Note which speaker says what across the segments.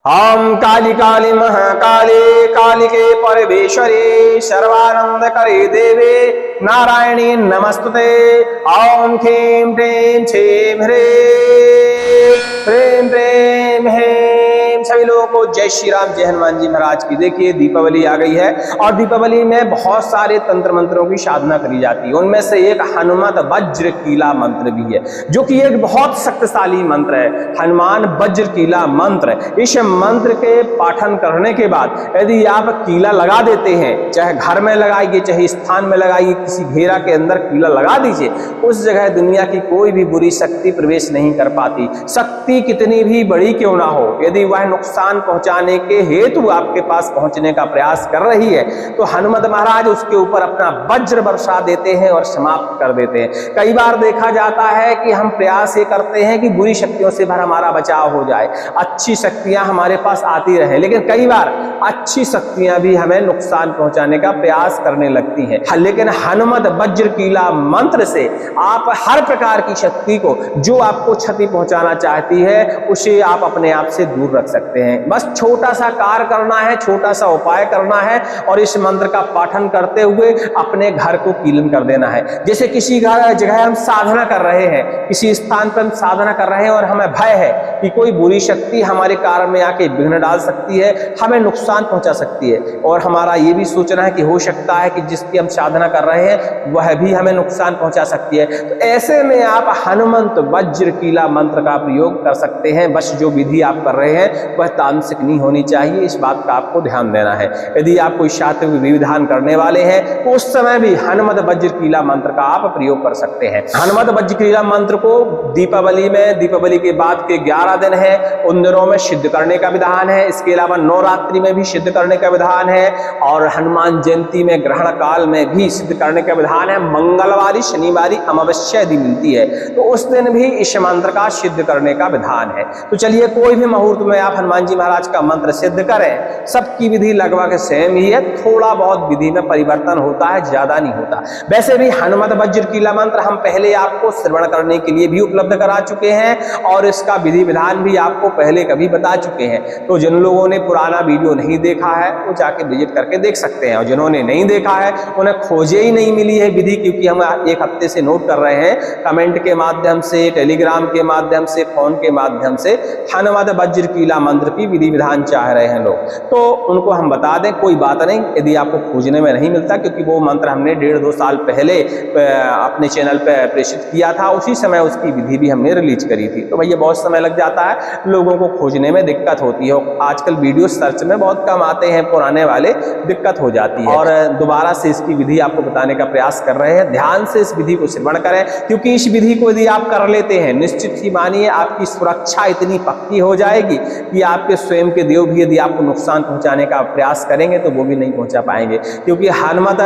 Speaker 1: ओम काली काली महाकाली कालिके परमेश्वरी सर्वानंद करे देवे नारायणी नमस्तुते। ओम ह्रीं प्रेम छेम ह्रीं प्रेम हेम। सभी लोगों को जय श्री राम, जय हनुमान जी महाराज की। देखिए दीपावली आ गई है और दीपावली में बहुत सारे तंत्र मंत्रों की साधना करी जाती है। उनमें से एक हनुमत वज्र कीला मंत्र भी है, जो कि एक बहुत शक्तिशाली मंत्र है। हनुमान वज्र कीला मंत्र, इस मंत्र के पाठन करने के बाद यदि आप कीला लगा देते हैं, चाहे घर में लगाइए चाहे स्थान में लगाइए, किसी घेरा के अंदर कीला लगा दीजिए, उस जगह दुनिया की कोई भी बुरी शक्ति प्रवेश नहीं कर पाती। शक्ति कितनी भी बड़ी क्यों ना हो, यदि वह नुकसान पहुंचाने के हेतु आपके पास पहुंचने का प्रयास कर रही है तो हनुमत महाराज उसके ऊपर अपना वज्र बरसा देते हैं और समाप्त कर देते हैं। कई बार देखा जाता है कि हम प्रयास ये करते हैं कि बुरी शक्तियों से भर हमारा बचाव हो जाए, अच्छी शक्तियां हमारे पास आती रहे, लेकिन कई बार अच्छी शक्तियां भी हमें नुकसान पहुंचाने का प्रयास करने लगती हैं। लेकिन हनुमत वज्र कीला मंत्र से आप हर प्रकार की शक्ति को जो आपको क्षति पहुंचाना चाहती है उसे आप अपने आप से दूर रख सकते हैं। बस छोटा सा कार्य करना है, छोटा सा उपाय करना है और इस मंत्र का पाठन करते हुए अपने घर को कीलन कर देना है। जैसे किसी जगह हम साधना कर रहे हैं, किसी स्थान पर हम साधना कर रहे हैं और हमें भय है कि कोई बुरी शक्ति हमारे कार्य में आके विघ्न डाल सकती है, हमें नुकसान पहुंचा सकती है, और हमारा ये भी सोचना है कि हो सकता है कि जिसकी हम साधना कर रहे हैं वह भी हमें नुकसान पहुंचा सकती है। तो ऐसे में आप हनुमंत वज्र कीला मंत्र का प्रयोग कर सकते हैं। बस जो विधि आप कर रहे हैं वह तामसिक नहीं होनी चाहिए, इस बात का आपको ध्यान देना है। यदि आप कोई सात्विक विधि विधान करने वाले हैं तो उस समय भी हनुमत वज्र कीला मंत्र का आप प्रयोग कर सकते हैं। हनुमत वज्र कीला मंत्र को दीपावली में, दीपावली के बाद के 11 दिन है उन दिनों में सिद्ध करने का विधान है। इसके अलावा नवरात्रि में भी सिद्ध करने का विधान है और हनुमान जयंती में ग्रहण काल में भी सिद्ध करने का विधान है। मंगलवारी शनिवारी अमावस्या यदि मिलती है तो उस दिन भी इस मंत्र का सिद्ध करने का विधान है। तो चलिए कोई भी मुहूर्त में आप हनुमान जी महाराज का मंत्र सिद्ध करें, सबकी विधि लगभग सेम ही है, थोड़ा बहुत विधि में परिवर्तन होता है, ज्यादा नहीं होता। वैसे भी हनुमत वज्र कीला मंत्र हम पहले आपको श्रवण करने के लिए भी उपलब्ध करा चुके हैं और इसका विधि विधान भी आपको पहले कभी बता चुके हैं। तो जिन लोगों ने पुराना वीडियो नहीं देखा है वो जाके विजिट करके देख सकते हैं, और जिन्होंने नहीं देखा है उन्हें खोजे ही नहीं मिली है विधि, क्योंकि हम एक हफ्ते से नोट कर रहे हैं कमेंट के माध्यम से, टेलीग्राम के माध्यम से, फोन के माध्यम से हनुमत वज्र कीला मंत्र की विधि विधान चाह रहे हैं लोग, तो उनको हम बता दें कोई बात नहीं यदि आपको खोजने में नहीं मिलता, क्योंकि वो मंत्र हमने 1.5-2 साल पहले अपने चैनल पर प्रेषित किया था, उसी समय उसकी विधि भी हमने रिलीज करी थी। तो भैया बहुत समय लग जाता है, लोगों को खोजने में दिक्कत होती है। आजकल वीडियो सर्च में बहुत कम आते हैं पुराने वाले, दिक्कत हो जाती है। और दोबारा से इसकी विधि आपको बताने का प्रयास कर रहे हैं, ध्यान से इस विधि को श्रवण करें, क्योंकि इस विधि को यदि आप कर लेते हैं निश्चित ही मानिए आपकी सुरक्षा इतनी पक्की हो जाएगी कि आपके स्वयं के देव भी यदि आपको नुकसान पहुंचाने का प्रयास करेंगे तो वो भी नहीं पहुंचा पाएंगे। क्योंकि हनुमत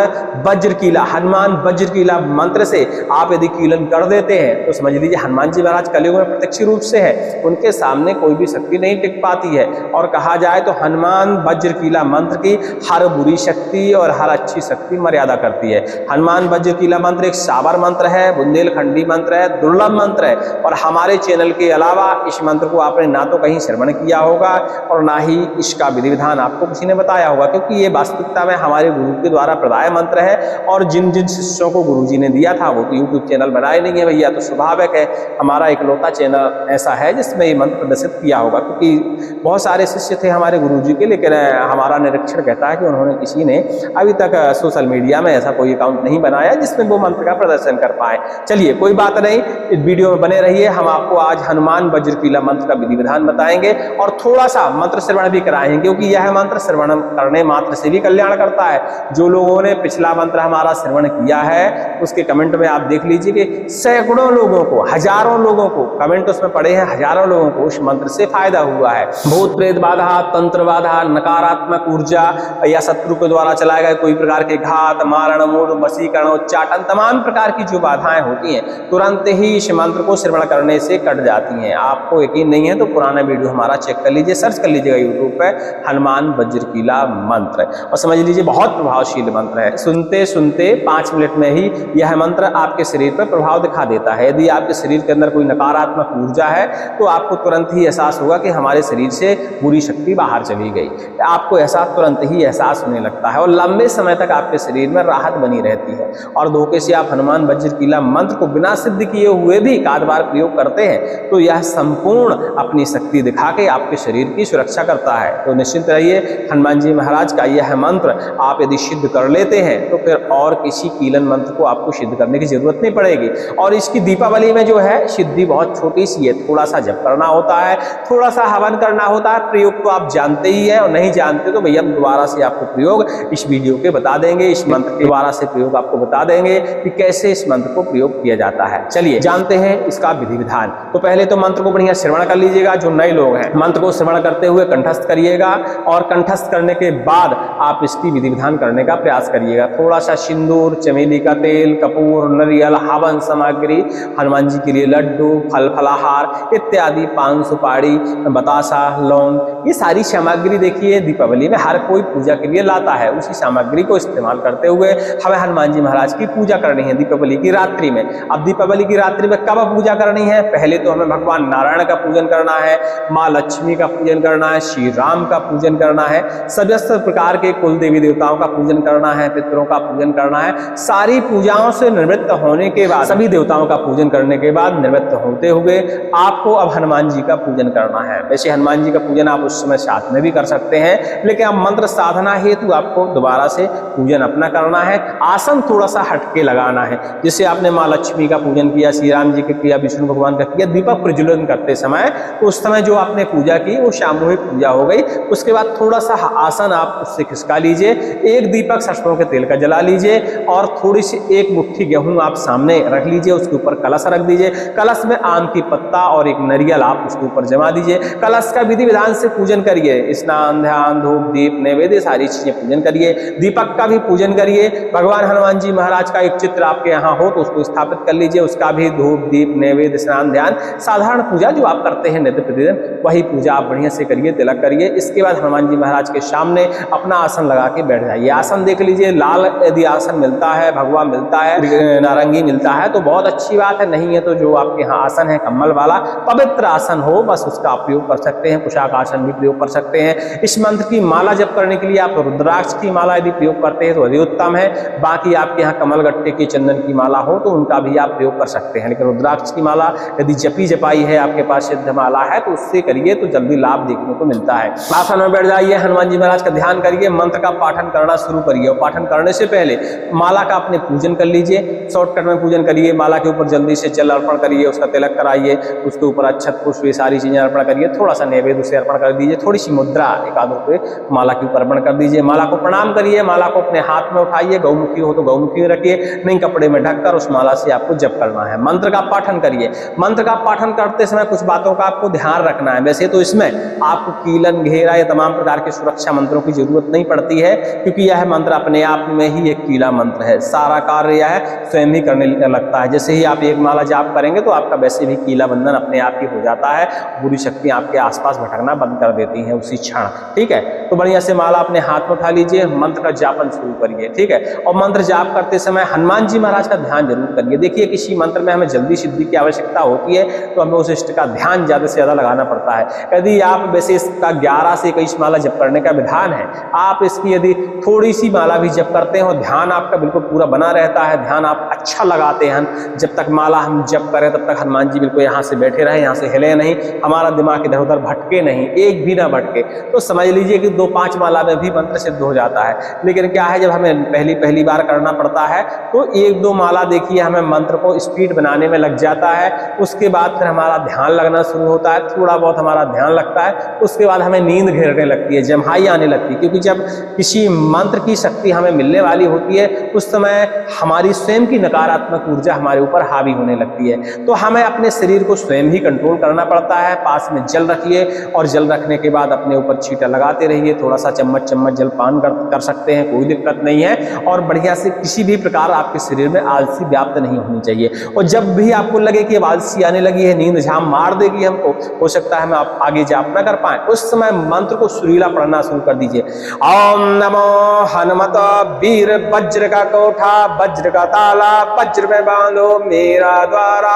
Speaker 1: वज्र कीला, हनुमान वज्र कीला मंत्र से आप यदि कीलन कर देते हैं तो समझ लीजिए हनुमान जी महाराज कलयुग में प्रत्यक्ष रूप से है, उनके सामने कोई भी शक्ति नहीं टिक पाती है। और कहा जाए तो हनुमान वज्र कीला मंत्र की हर बुरी शक्ति और हर अच्छी शक्ति मर्यादा करती है। हनुमान वज्र कीला मंत्र एक सावर मंत्र है, बुंदेलखंडी मंत्र है, दुर्लभ मंत्र है, और हमारे चैनल के अलावा इस मंत्र को आपने ना तो कहीं श्रवण किया होगा और ना ही इसका विधि विधान आपको किसी ने बताया होगा, क्योंकि ये वास्तविकता में हमारे गुरु के द्वारा प्रदाय मंत्र है। और जिन जिन शिष्यों को गुरु जी ने दिया था वो तो यूट्यूब चैनल बनाए नहीं है भैया, तो स्वाभाविक है हमारा इकलौता चैनल ऐसा है जिसमें ये मंत्र प्रदर्शित किया होगा, क्योंकि बहुत सारे शिष्य थे हमारे गुरु जी के, लेकिन हमारा निरीक्षण कहता है कि उन्होंने किसी ने अभी तक सोशल मीडिया में ऐसा कोई अकाउंट नहीं बनाया जिसमें वो मंत्र का प्रदर्शन कर पाए। चलिए कोई बात नहीं, इस वीडियो में बने रहिए, हम आपको आज हनुमान वज्र कीला मंत्र का विधि विधान बताएंगे और थोड़ा सा मंत्र श्रवण भी कराएंगे, क्योंकि यह मंत्र श्रवण करने मात्र से भी कल्याण करता है। जो लोगों ने पिछला मंत्र हमारा श्रवण किया है उसके कमेंट में आप देख लीजिए कि सैकड़ों लोगों को, हजारों लोगों को, कमेंट उसमें पड़े हैं, हजारों लोगों को उस मंत्र से फायदा हुआ है। भूत प्रेत बाधा, तंत्र बाधा, नकारात्मक ऊर्जा या शत्रु के द्वारा चलाए गए कोई प्रकार के घात, मारण, मूढ़, वशीकरण, उच्चाटन, तमाम प्रकार की जो बाधाएं होती हैं तुरंत ही इस मंत्र को श्रवण करने से कट जाती हैं। आपको यकीन नहीं है तो पुराना वीडियो हमारा चेक कर लीजिए, सर्च कर लीजिएगा यूट्यूब पे हनुमान वज्र कीला मंत्र, और समझ लीजिए बहुत प्रभावशील मंत्र है। सुनते सुनते 5 मिनट में ही यह मंत्र आपके शरीर पर प्रभाव दिखा देता है। यदि आपके शरीर के अंदर कोई नकारात्मक ऊर्जा है तो आपको तुरंत ही एहसास होगा कि हमारे शरीर से बुरी शक्ति बाहर चली गई। आपको ऐसा तुरंत ही एहसास होने लगता है और लंबे समय तक आपके शरीर में राहत बनी रहती है। और धोखे से आप हनुमान वज्र कीला मंत्र को बिना सिद्ध किए हुए भी एक आध बार प्रयोग करते हैं तो यह संपूर्ण अपनी शक्ति दिखा के आपके शरीर की सुरक्षा करता है। तो निश्चिंत रहिए, हनुमान जी महाराज का यह मंत्र आप यदि सिद्ध कर लेते हैं तो फिर और किसी कीलन मंत्र को आपको सिद्ध करने की जरूरत नहीं पड़ेगी। और इसकी दीपावली में जो है सिद्धि बहुत छोटी सी है, थोड़ा सा जप करना होता है, थोड़ा सा हवन करना होता है। प्रयोग तो आप जानते ही है और नहीं जानते तो भैया दोबारा से आपको प्रयोग इस वीडियो के बता देंगे, इस मंत्र के दोबारा से प्रयोग आपको बता देंगे कि कैसे इस मंत्र को प्रयोग किया जाता है। चलिए जानते हैं इसका विधि विधान। तो पहले तो मंत्र को बढ़िया श्रवण कर लीजिएगा। जो नए लोग हैं मंत्र को श्रवण करते हुए कंठस्थ करिएगा और कंठस्थ करने के बाद आप इसकी विधि विधान करने का प्रयास करिएगा। थोड़ा सा सिंदूर, चमेली का तेल, कपूर, नरियल, हवन सामग्री, हनुमान जी के लिए लड्डू, फल फलाहार इत्यादि, पान सुपारी, बतासा, लौंग, ये सारी सामग्री देखिए दीपावली में हर कोई पूजा के लिए लाता है। उसी सामग्री को इस्तेमाल करते हुए हमें हनुमान जी महाराज की पूजा करनी है दीपावली की रात्रि में। अब दीपावली की रात्रि में कब पूजा करनी है? पहले तो हमें भगवान नारायण का पूजन करना है, माँ लक्ष्मी का पूजन करना है, श्री राम का पूजन करना है, सभी प्रकार के कुल देवी देवताओं का पूजन करना है, पितरों का पूजन करना है। सारी पूजाओं से निवृत्त होने के बाद, सभी देवताओं का पूजन करने के बाद निवृत्त होते हुए आपको अब हनुमान जी का पूजन करना है। वैसे हनुमान जी का पूजन आप उस समय साथ में भी कर सकते हैं, लेकिन अब मंत्र साधना हेतु आपको दोबारा से पूजन अपना करना है। आसन थोड़ा सा हटके लगाना है। जैसे आपने माँ लक्ष्मी का पूजन किया, श्री राम जी का किया, विष्णु भगवान का किया, दीपक प्रज्वलन करते समय तो उस समय जो आपने पूजा की वो सामूहिक पूजा हो गई। उसके बाद थोड़ा सा आसन आप उससे खिसका लीजिए, एक दीपक सरसों के तेल का जला लीजिए और थोड़ी सी एक मुट्ठी गेहूं आप सामने रख लीजिए। उसके ऊपर कलश रख दीजिए, कलश में आम की पत्ता और एक नरियल आप उसके ऊपर जमा दीजिए। कलश का विधि विधान से पूजन करिए, स्नान, ध्यान, धूप, दीप, नैवेद्य सारी चीजें पूजन करिए। दीपक का भी पूजन करिए। भगवान हनुमान जी महाराज का एक चित्र आपके यहाँ हो तो उसको स्थापित कर लीजिए, उसका भी धूप, दीप, नैवेद्य, स्नान, ध्यान, साधारण पूजा जो आप करते हैं नित्य प्रतिदिन वही पूजा आप बढ़िया से करिए, तिलक करिए। इसके बाद हनुमान जी महाराज के सामने अपना आसन लगा के बैठ जाइए। आसन देख लीजिए, लाल यदि आसन मिलता है, भगवा मिलता है, नारंगी मिलता है तो बहुत अच्छी बात है, नहीं है तो जो आपके यहाँ आसन है कम्बल वाला पवित्र आसन हो बस उसका प्रयोग कर सकते हैं। कुशाक आसन भी प्रयोग कर सकते हैं। इस मंत्र की माला जप करने के लिए आप रुद्राक्ष की माला यदि प्रयोग करते हैं तो अधिक उत्तम है। बाकी आपके यहाँ कमलगट्टे की चंदन की माला हो तो उनका भी आप प्रयोग कर सकते हैं, लेकिन रुद्राक्ष की माला यदि जपी जपाई है, आपके पास सिद्ध माला है तो उससे करिए तो जल्दी लाभ देखने को मिलता है। आसन में बैठ जाइए, हनुमान जी महाराज का ध्यान करिए, मंत्र का पाठन करना शुरू करिए और पाठन करने से पहले माला का अपने पूजन कर लीजिए। शॉर्टकट में पूजन करिए, माला के ऊपर जल्दी से जल अर्पण करिए, उसका तिलक कराइए, उसके ऊपर अक्षत पुष्प ये सारी चीजें अर्पण करिए, थोड़ा सा नैवेद्य उसे अर्पण कर दीजिए, थोड़ी सी मुद्रा एकाध रुपये माला के ऊपर अर्पण कर दीजिए। माला को प्रणाम करिए, माला को अपने हाथ में उठाइए, गौमुखी हो तो गौमुखी में रखिए, नहीं कपड़े में ढककर उस माला से आपको जप करना है। मंत्र का पाठन करिए। मंत्र का पाठन करते समय कुछ बातों का आपको ध्यान रखना है। वैसे तो इसमें आपको कीलन, घेरा या तमाम प्रकार के सुरक्षा मंत्रों की जरूरत नहीं पड़ती है, क्योंकि यह मंत्र अपने आप में ही एक कीला मंत्र है। सारा कार्य यह स्वयं ही करने लगता है। जैसे ही आप एक माला जाप करेंगे तो आपका वैसे भी कीला बंधन अपने आप ही हो जाता है। बुरी शक्तियां आपके आसपास भटकना बंद कर देती हैं उसी क्षण। ठीक है, तो बढ़िया से माला अपने हाथ में उठा लीजिए, मंत्र का जापन शुरू करिए। ठीक है, और मंत्र जाप करते समय हनुमान जी महाराज का ध्यान जरूर करिए। देखिए किसी मंत्र में हमें जल्दी सिद्धि की आवश्यकता होती है तो हमें उस इष्ट का ध्यान ज्यादा से ज्यादा लगाना पड़ता है। यदि आप वैसे इसका 11 से 21 माला जप करने का विधान है, आप इसकी यदि थोड़ी सी माला भी जप करते हैं और ध्यान आपका बिल्कुल पूरा बना रहता है, ध्यान आप अच्छा लगाते हैं, जब तक माला हम जप करें तब तक हनुमान जी बिल्कुल यहाँ से बैठे रहे, यहाँ से हिले नहीं, हमारा दिमाग इधर उधर भटके नहीं, एक भी ना भटके, तो समझ लीजिए कि 2-5 माला में भी मंत्र सिद्ध हो जाता है। लेकिन क्या है, जब हमें पहली बार करना पड़ता है तो 1-2 माला देखिए हमें मंत्र को स्पीड बनाने में लग जाता है। उसके बाद फिर हमारा ध्यान लगना शुरू होता है, थोड़ा बहुत हमारा ध्यान लगता है, उसके बाद हमें नींद घेरने लगती है, जम्हाई आने लगती है, क्योंकि जब किसी मंत्र की शक्ति हमें मिलने वाली होती है उस समय हमारी स्वयं की नकारात्मक ऊर्जा हमारे ऊपर हावी होने लगती है। तो हमें अपने शरीर को स्वयं ही कंट्रोल करना पड़ता है। पास में जल रखिए और जल रखने के बाद अपने ऊपर छींटा लगाते रहिए, थोड़ा सा चम्मच जल पान कर सकते हैं, कोई दिक्कत नहीं है। और बढ़िया से किसी भी प्रकार आपके शरीर में आलसी व्याप्त नहीं होनी चाहिए। और जब भी आपको लगे कि आलसी आने लगी है, नींद झाम मार देगी हमको, हो सकता है हम आप आगे जाप न कर पाए, उस समय मंत्र को सुरीला पढ़ना शुरू कर दीजिए। ओम नमो हनुमत वीर वज्र का कोठा, वज्र का ताला, वज्र में बांधो मेरा द्वारा।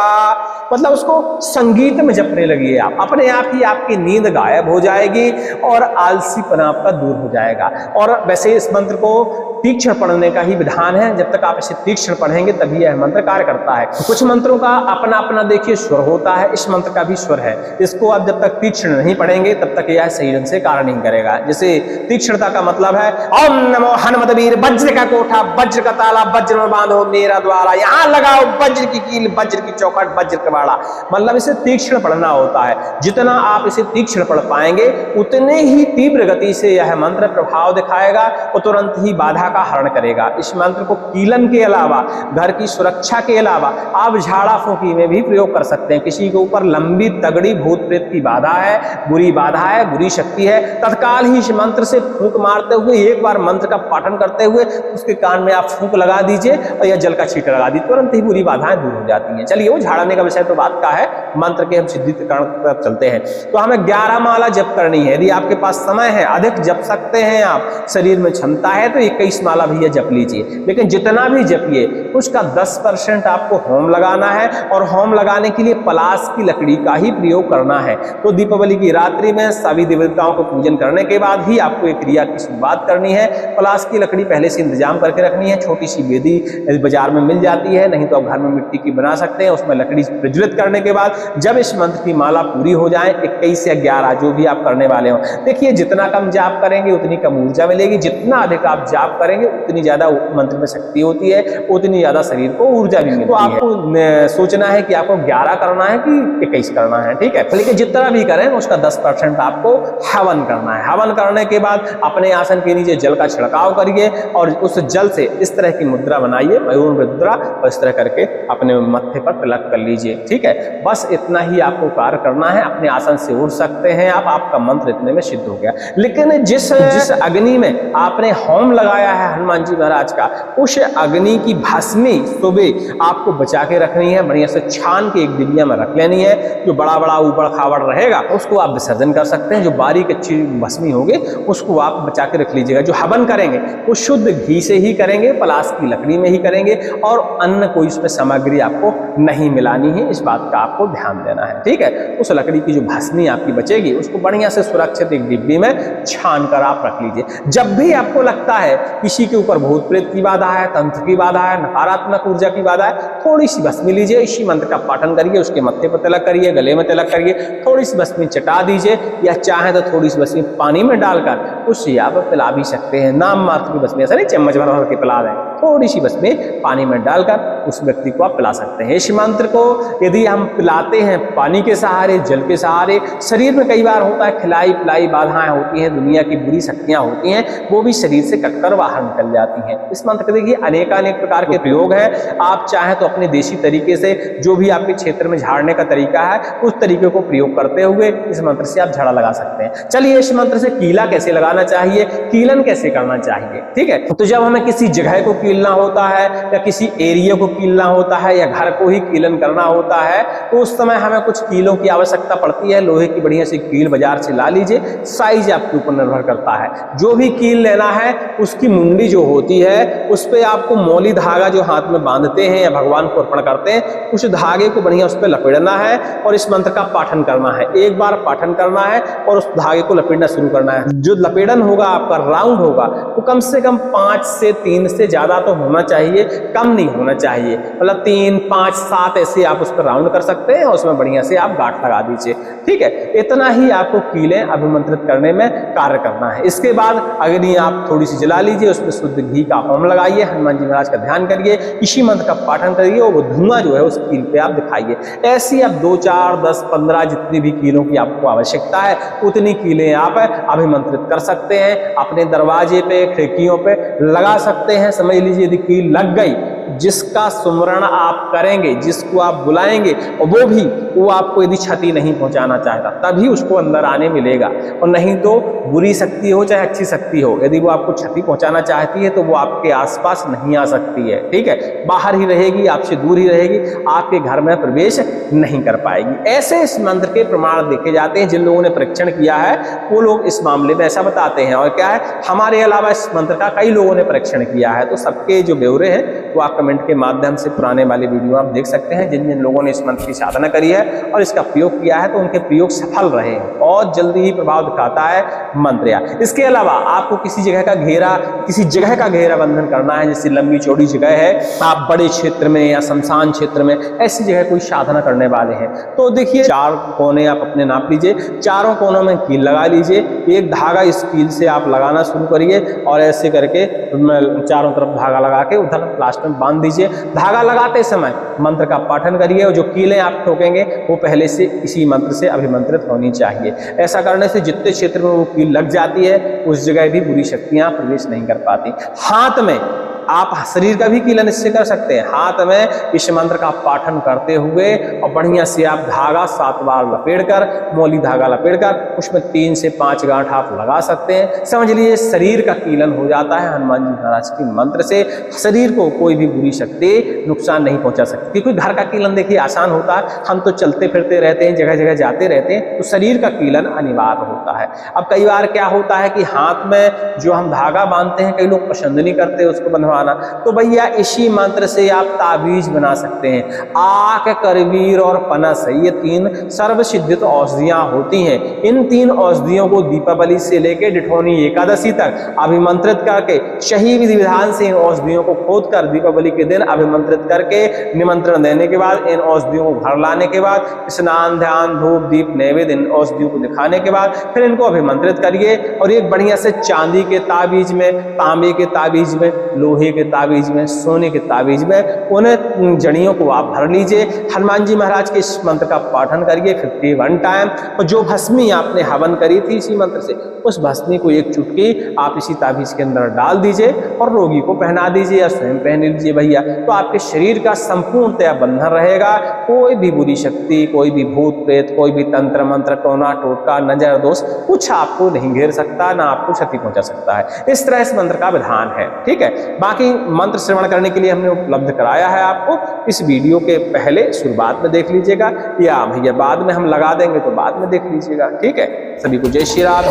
Speaker 1: मतलब उसको संगीत में जपने लगिए आप, अपने आप ही आपकी नींद गायब हो जाएगी और आलसीपना आपका दूर हो जाएगा। और वैसे इस मंत्र को तीक्ष्ण पढ़ने का ही विधान है, जब तक आप इसे तीक्ष्ण पढ़ेंगे तभी यह मंत्र कार्य करता है। कुछ मंत्रों का अपना अपना देखिए स्वर होता है, इस मंत्र का भी स्वर है, इसको आप जब तक तीक्ष्ण नहीं पढ़ेंगे तब तक यह सही ढंग से कार्य नहीं करेगा। जैसे तीक्ष्णता का मतलब है ओम नमो हनुमत वीर वज्र का कोठा वज्र का ताला वज्र में बांधो मेरा द्वारा, यहाँ लगाओ वज्र की कील वज्र की चौखट वज्र का बाड़ा, मतलब इसे तीक्ष्ण पढ़ना होता है। जितना आप इसे तीक्ष्ण पढ़ पाएंगे उतने ही तीव्र गति से यह मंत्र प्रभाव दिखाएगा और तुरंत ही बाधा का हरण करेगा। इस मंत्र को कीलन के अलावा, घर की सुरक्षा के अलावा आप झाड़ा फूंकी में भी प्रयोग कर सकते हैं। किसी के ऊपर लंबी तगड़ी भूत प्रेत की बाधा है, बुरी बाधा है, बुरी शक्ति है, तत्काल ही इस मंत्र से फूंक मारते हुए एक बार मंत्र का पाठन करते हुए उसके कान में आप फूंक लगा दीजिए और यह जल का छींटा लगा दीजिए, तुरंत ही बुरी बाधाएं दूर हो जाती हैं। चलिए वो झाड़ने का विषय तो बात का है, मंत्र के हम सिद्धिकरण तरफ चलते हैं। तो हमें 11 माला जप करनी है। यदि आपके पास समय है, अधिक जप सकते हैं आप, शरीर में क्षमता है तो 21 माला भी ये जप लीजिए, लेकिन जितना भी जपिए उसका 10% आपको होम लगाना है और होम लगाने के लिए पलाश की लकड़ी का ही प्रयोग करना है। तो दीपावली की रात्रि में सभी देवताओं को पूजन करने के बाद ही आपको एक क्रिया की शुरुआत करनी है। पलाश की लकड़ी पहले से इंतजाम करके रखनी है, छोटी सी बेदी बाजार में मिल जाती है, नहीं तो आप घर में मिट्टी की बना सकते हैं। उसमें लकड़ी प्रज्वलित करने के बाद जब इस मंत्र की माला पूरी हो जाए 21 या 11 जो भी आप करने वाले हो, देखिए जितना कम जाप करेंगे उतनी कम ऊर्जा मिलेगी, जितना अधिक आप जाप करेंगे उतनी ज्यादा मंत्र में शक्ति होती है, उतनी ज्यादा शरीर को ऊर्जा भी मिलती है। तो आपको सोचना है कि आपको 11 करना है कि 21 करना है, ठीक है। लेकिन जितना भी करें उसका 10% आपको हवन करना है। हवन करने के बाद अपने आसन के नीचे जल का छिड़काव करिए और उस जल से इस तरह की मुद्रा बनाइए, मयूर मुद्रा, और इस तरह करके अपने मत्थे पर तिलक कर लीजिए, ठीक है। बस इतना ही आपको कार्य करना है, अपने आसन से उठ सकते हैं आप, आपका मंत्र इतने में सिद्ध हो गया। लेकिन जिस अग्नि में आपने होम लगाया है हनुमान जी महाराज का, उस अग्नि की भस्मी सुबह आपको बचा के रखनी है, बढ़िया से छान के एक डिबिया में रख लेनी है। जो बड़ा बड़ा ऊबड़ खाबड़ रहेगा उसको आप विसर्जन कर सकते हैं, जो बारीक अच्छी भस्मी होगी उसको आप बचा के रख लीजिएगा। जो हवन करेंगे वो शुद्ध घी से ही करेंगे, पलाश की लकड़ी में ही करेंगे और अन्य कोई उसमें सामग्री आपको नहीं मिलानी है, इस बात का आपको ध्यान देना है, ठीक है। उस लकड़ी की जो भस्मी आपकी बचेगी उसको बढ़िया से सुरक्षित एक डिब्बी में छान कर आप रख लीजिए। जब भी आपको लगता है किसी के ऊपर भूत प्रेत की बाधा है, तंत्र की बाधा है, नकारात्मक ऊर्जा की बाधा है, थोड़ी सी भस्मी लीजिए, इसी मंत्र का पाठन करिए, उसके मत्थे पर तिलक करिए, गले में तिलक करिए, थोड़ी सी भस्मी चटा दीजिए, या चाहे तो थोड़ी सी भस्मी पानी में डालकर उससे आप पिला भी सकते हैं। नाम मात्र की भस्मी, ऐसा नहीं चम्मच भर के पिला दें, थोड़ी सी भस्मी पानी में डालकर उस व्यक्ति को आप पिला सकते हैं। इस मंत्र को यदि हम पिलाते हैं पानी के सहारे, जल के सहारे, शरीर में कई बार होता है खिलाई पिलाई बाधाएं होती हैं, दुनिया की बुरी शक्तियां होती हैं, वो भी शरीर से कटकर बाहर निकल जाती हैं। इस मंत्र के देखिए अनेकानेक प्रकार के प्रयोग हैं। आप चाहें तो अपने देसी तरीके से जो भी आपके क्षेत्र में झाड़ने का तरीका है उस तरीके को प्रयोग करते हुए इस मंत्र से आप झाड़ा लगा सकते हैं। चलिए इस मंत्र से कीला कैसे लगाना चाहिए, कीलन कैसे करना चाहिए, ठीक है। तो जब हमें किसी जगह को कीलना होता है या किसी एरिया को कीलना होता है या घर को ही कीलन करना होता है तो उस समय हमें कुछ कीलों की आवश्यकता पड़ती है। लोहे की बढ़िया सी कील बाजार से ला लीजिए, साइज आपके ऊपर निर्भर करता है। जो भी कील लेना है उसकी मुंडी जो होती है उस पर आपको मौली धागा जो हाथ में बांधते हैं या भगवान को अर्पण करते हैं उस धागे को बढ़िया उस पर लपेटना है और इस मंत्र का पाठन करना है। एक बार पाठन करना है और उस धागे को लपेटना शुरू करना है। जो लपेटन होगा आपका राउंड होगा वो कम से कम 5 से 3 से ज्यादा तो होना चाहिए, कम नहीं होना चाहिए। मतलब 3, 5, 7 ऐसे आप उस पर राउंड कर सकते हैं और उसमें बढ़िया से आप गांठ लगा दीजिए, ठीक है। इतना ही आपको कीलें अभिमंत्रित करने में कार्य करना है। इसके बाद अग्नि आप थोड़ी सी जला लीजिए, उसमें शुद्ध घी का होम लगाइए, हनुमान जी महाराज का ध्यान करिए, इसी मंत्र का पाठन करिए और वो धुआं जो है उस कील पे आप दिखाइए। ऐसी आप 2, 4, 10, 15 जितनी भी कीलों की आपको आवश्यकता है उतनी कीलें आप अभिमंत्रित कर सकते हैं। अपने दरवाजे पे, खिड़कियों पे लगा सकते हैं। समझ लीजिए यदि कील लग गई, जिसका सुमरण आप करेंगे, जिसको आप बुलाएंगे और वो आपको यदि क्षति नहीं पहुंचाना चाहता तभी उसको अंदर आने मिलेगा, और नहीं तो बुरी शक्ति हो चाहे अच्छी शक्ति हो, यदि वो आपको क्षति पहुंचाना चाहती है तो वो आपके आसपास नहीं आ सकती है, ठीक है। बाहर ही रहेगी, आपसे दूर ही रहेगी, आपके घर में प्रवेश नहीं कर पाएगी। ऐसे इस मंत्र के प्रमाण देखे जाते हैं। जिन लोगों ने परीक्षण किया है वो लोग इस मामले में ऐसा बताते हैं। और क्या है, हमारे अलावा इस मंत्र का कई लोगों ने परीक्षण किया है। तो सबके जो ब्यौरे हैं वो आप कमेंट के माध्यम से पुराने वाली वीडियो आप देख सकते हैं। जिन जिन लोगों ने इस मंत्र की साधना करी है और इसका प्रयोग किया है तो उनके प्रयोग सफल रहे हैं। बहुत जल्दी ही प्रभाव दिखाता है मंत्र। इसके अलावा आपको किसी जगह का घेरा बंधन करना है, जैसे लंबी चौड़ी जगह है, आप बड़े क्षेत्र में या शमशान क्षेत्र में ऐसी जगह कोई साधना करने वाले हैं, तो देखिए 4 कोने आप अपने नाप लीजिए, चारों कोनों में कील लगा लीजिए। एक धागा इस कील से आप लगाना शुरू करिए और ऐसे करके चारों तरफ धागा लगा के उधर लास्ट में बांध दीजिए। धागा लगाते समय मंत्र का पाठन करिए और जो कीलें आप ठोकेंगे वो पहले से इसी मंत्र से अभिमंत्रित होनी चाहिए। ऐसा करने से जितने क्षेत्र में वो कील लग जाती है उस जगह भी बुरी शक्तियां प्रवेश नहीं कर पाती। हाथ में आप शरीर का भी कीलन इससे कर सकते हैं। हाथ में इस मंत्र का पाठन करते हुए और बढ़िया से आप धागा 7 बार लपेटकर, मौली धागा लपेटकर उसमें 3 से 5 गांठ आप लगा सकते हैं। समझ लीजिए शरीर का कीलन हो जाता है। हनुमान जी महाराज के मंत्र से शरीर को कोई भी बुरी शक्ति नुकसान नहीं पहुंचा सकती। क्योंकि घर का कीलन देखिए आसान होता है, हम तो चलते फिरते रहते हैं, जगह जगह जाते रहते हैं, तो शरीर का कीलन अनिवार्य होता है। अब कई बार क्या होता है कि हाथ में जो हम धागा बांधते हैं कई लोग पसंद नहीं करते उसको बंधवा, तो भैया इसी मंत्र से आप ताबीज बना सकते हैं। आक, करवीर और पनस, ये 3 सर्वसिद्धित औषधियां होती हैं। इन 3 औषधियों को दीपावली से लेकर डिठौनी एकादशी तक अभिमंत्रित करके सही विधि विधान से इन औषधियों को खोद कर दीपावली के दिन अभिमंत्रित करके निमंत्रण देने के बाद, इन औषधियों को घर लाने के बाद, स्नान ध्यान धूप दीप नैवेद्य इन औषधियों को दिखाने के बाद फिर इनको अभिमंत्रित करिए और एक बढ़िया से चांदी के ताबीज में, तांबे के ताबीज में, लोहे के ताबीज में, सोने के ताबीज में उन जड़ियों को आप भर लीजिए। हनुमान जी महाराज के इस मंत्र का पाठन करिए 51 टाइम। और जो भस्मी आपने हवन करी थी इसी मंत्र से, उस भस्मी को एक चुटकी आप इसी ताबीज के अंदर डाल दीजिए और रोगी को पहना दीजिए या स्वयं पहन लीजिए भैया। तो आपके शरीर का संपूर्णतया बंधन रहेगा। कोई भी बुरी शक्ति, कोई भी भूत प्रेत, कोई भी तंत्र मंत्र, टोना टोटका, नजर दोष कुछ आपको नहीं घेर सकता, ना आपको क्षति पहुंचा सकता है। इस तरह इस मंत्र का विधान है। ठीक है, बाकी मंत्र श्रवण करने के लिए हमने उपलब्ध कराया है आपको। इस वीडियो के पहले शुरुआत में देख लीजिएगा या भैया बाद में हम लगा देंगे तो बाद में देख लीजिएगा। ठीक है, सभी को जय श्री राम।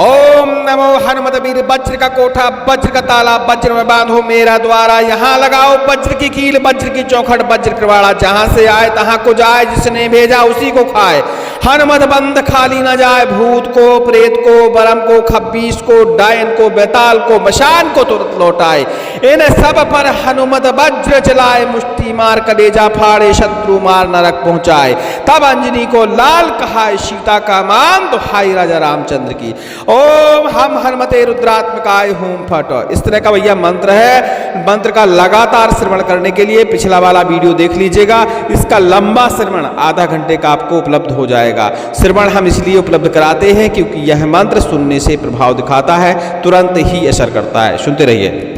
Speaker 2: ओम नमो हनुमत वीर वज्र का कोठा वज्र का ताला वज्र में बांधो मेरा द्वारा, यहाँ लगाओ वज्र की कील वज्र की चौखट वज्र कृवाड़ा, जहां से आए तहां को जाए, जिसने भेजा उसी को खाए। हनुमत बंद खाली न जाए, भूत को प्रेत को बरम को खब्बीस को डायन को बेताल को मशान को तुरंत लौटाए। इन सब पर हनुमत वज्र चलाए, मुष्टि मार कलेजा फाड़े, शत्रु मार नरक पहुंचाए। तब अंजनी को लाल कहाए, सीता का मान दुहाई राजा रामचंद्र की। ओम हम हनुमते रुद्रात्मकाय होम फट। इस तरह का भैया मंत्र है। मंत्र का लगातार श्रवण करने के लिए पिछला वाला वीडियो देख लीजिएगा। इसका लंबा श्रवण आधा घंटे का आपको उपलब्ध हो जाएगा। श्रवण हम इसलिए उपलब्ध कराते हैं क्योंकि यह मंत्र सुनने से प्रभाव दिखाता है, तुरंत ही असर करता है। सुनते रहिए।